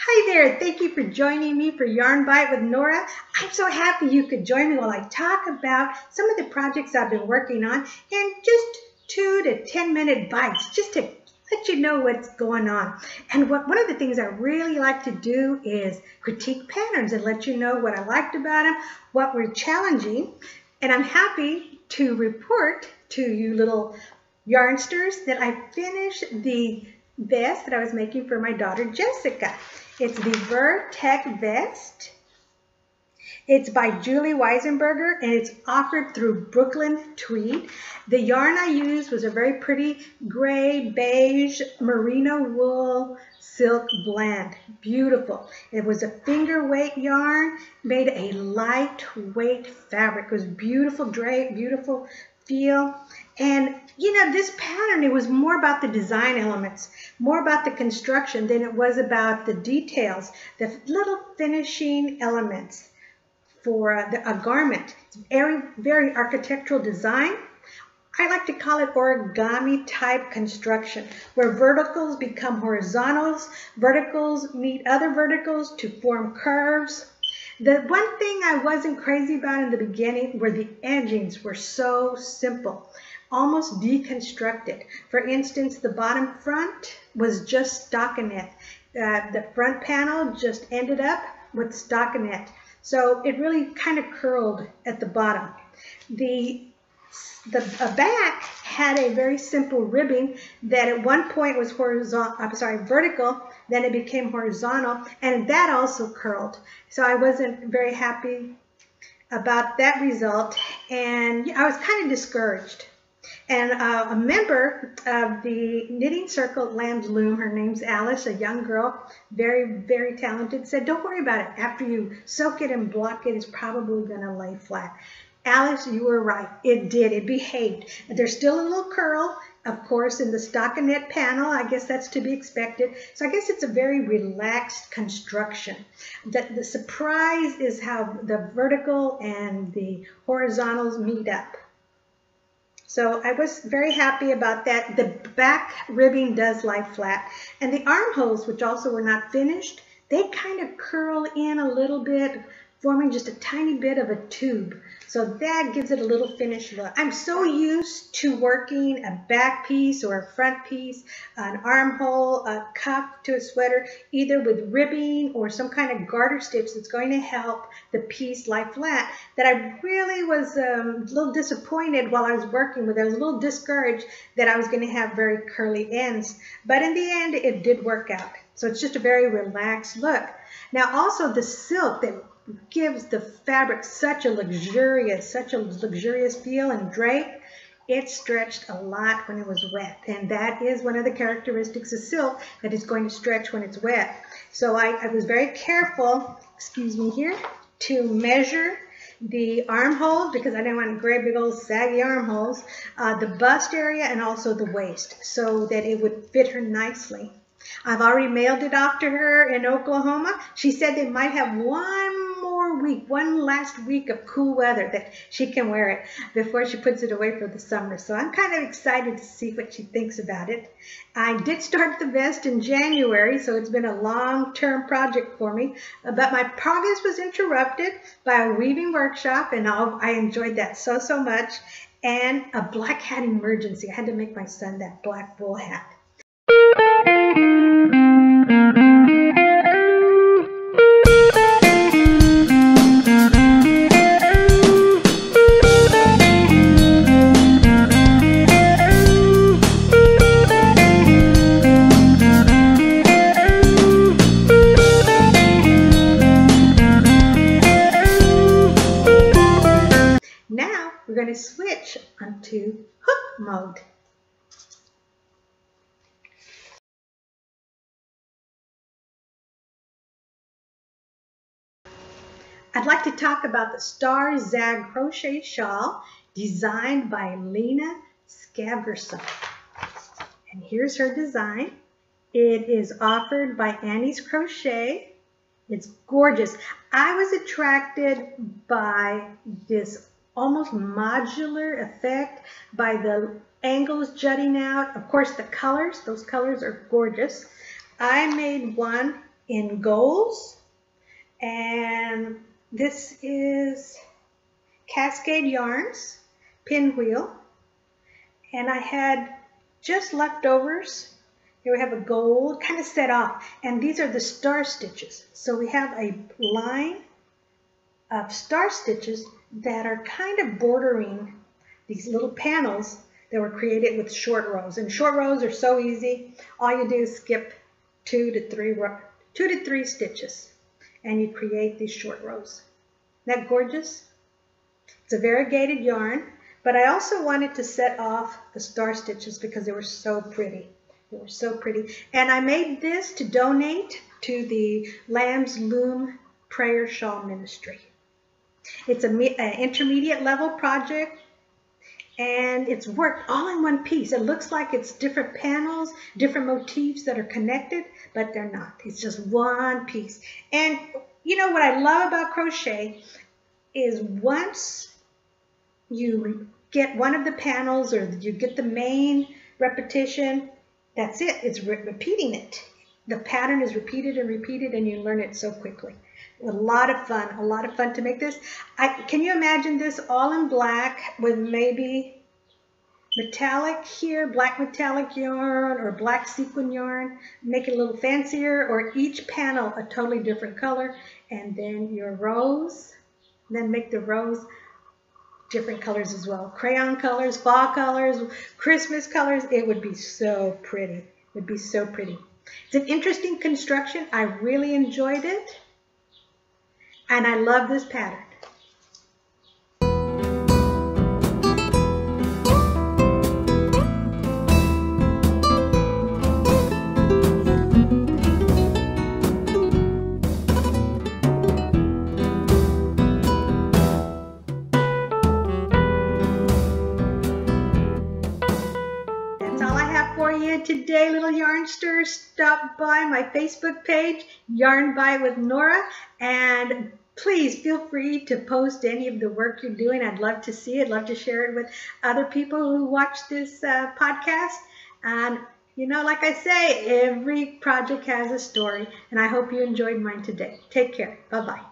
Hi there, thank you for joining me for Yarn Bite with Nora. I'm so happy you could join me while I talk about some of the projects I've been working on and just 2 to 10-minute bites just to let you know what's going on. And one of the things I really like to do is critique patterns and let you know what I liked about them, what were challenging. And I'm happy to report to you little yarnsters that I finished the vest that I was making for my daughter Jessica. It's the Vertex vest. It's by Julie Weisenberher and it's offered through Brooklyn Tweed. The yarn I used was a very pretty gray, beige, merino wool silk blend. Beautiful. It was a finger weight yarn, made a lightweight fabric. It was beautiful drape, beautiful feel. And you know, this pattern, it was more about the design elements, more about the construction than it was about the details, the little finishing elements for a garment. It's very, very architectural design. I like to call it origami type construction, where verticals become horizontals, verticals meet other verticals to form curves. The one thing I wasn't crazy about in the beginning were the edgings were so simple, almost deconstructed. For instance, the bottom front was just stockinette. The front panel just ended up with stockinette. So it really kind of curled at the bottom. The back had a very simple ribbing that at one point was vertical, then it became horizontal, and that also curled. So I wasn't very happy about that result, and I was kind of discouraged. And a member of the Knitting Circle at Lamb's Loom, her name's Alice, a young girl, very, very talented, said, don't worry about it. After you soak it and block it, it's probably going to lay flat. Alice, you were right. It did. It behaved. There's still a little curl, of course, in the stockinette panel. I guess that's to be expected. So I guess it's a very relaxed construction. The surprise is how the vertical and the horizontals meet up. So I was very happy about that. The back ribbing does lie flat. And the armholes, which also were not finished, they kind of curl in a little bit, forming just a tiny bit of a tube. So that gives it a little finished look. I'm so used to working a back piece or a front piece, an armhole, a cuff to a sweater, either with ribbing or some kind of garter stitch that's going to help the piece lie flat, that I really was a little disappointed while I was working with it. I was a little discouraged that I was going to have very curly ends. But in the end, it did work out. So it's just a very relaxed look. Now also the silk that gives the fabric such a luxurious feel and drape. It stretched a lot when it was wet, and that is one of the characteristics of silk, that it's going to stretch when it's wet. So I was very careful, excuse me here, to measure the armholes because I didn't want great big old saggy armholes, the bust area and also the waist, so that it would fit her nicely. I've already mailed it off to her in Oklahoma. She said they might have one last week of cool weather that she can wear it before she puts it away for the summer. So I'm kind of excited to see what she thinks about it. I did start the vest in January, so it's been a long-term project for me. But my progress was interrupted by a weaving workshop, and I enjoyed that so much. And a black hat emergency. I had to make my son that black wool hat. Now we're going to switch onto hook mode. I'd like to talk about the Star Zag Crochet Shawl designed by Lena Skaverson. And here's her design. It is offered by Annie's Crochet. It's gorgeous. I was attracted by this almost modular effect, by the angles jutting out. Of course, the colors, those colors are gorgeous. I made one in goals. And this is Cascade Yarns, pinwheel. And I had just leftovers. Here we have a gold, kind of set off. And these are the star stitches. So we have a line of star stitches that are kind of bordering these little panels that were created with short rows. And short rows are so easy. All you do is skip 2 to 3 stitches, and you create these short rows. Isn't that gorgeous? It's a variegated yarn, but I also wanted to set off the star stitches because they were so pretty. They were so pretty. And I made this to donate to the Lamb's Loom Prayer Shawl Ministry. It's an intermediate level project, and it's worked all in one piece. It looks like it's different panels, different motifs that are connected, but they're not. It's just one piece. And you know what I love about crochet is once you get one of the panels or you get the main repetition, that's it. It's repeating it. The pattern is repeated and repeated, and you learn it so quickly. A lot of fun to make this. Can you imagine this all in black with maybe metallic here, black metallic yarn or black sequin yarn, make it a little fancier, or each panel a totally different color, and then your rows, then make the rows different colors as well. Crayon colors, fall colors, Christmas colors. It would be so pretty. It would be so pretty. It's an interesting construction. I really enjoyed it. And I love this pattern. That's all I have for you today, little yarnsters. Stop by my Facebook page, Yarn Bite with Nora, and please feel free to post any of the work you're doing. I'd love to see it. I'd love to share it with other people who watch this podcast. And, you know, like I say, every project has a story, and I hope you enjoyed mine today. Take care. Bye-bye.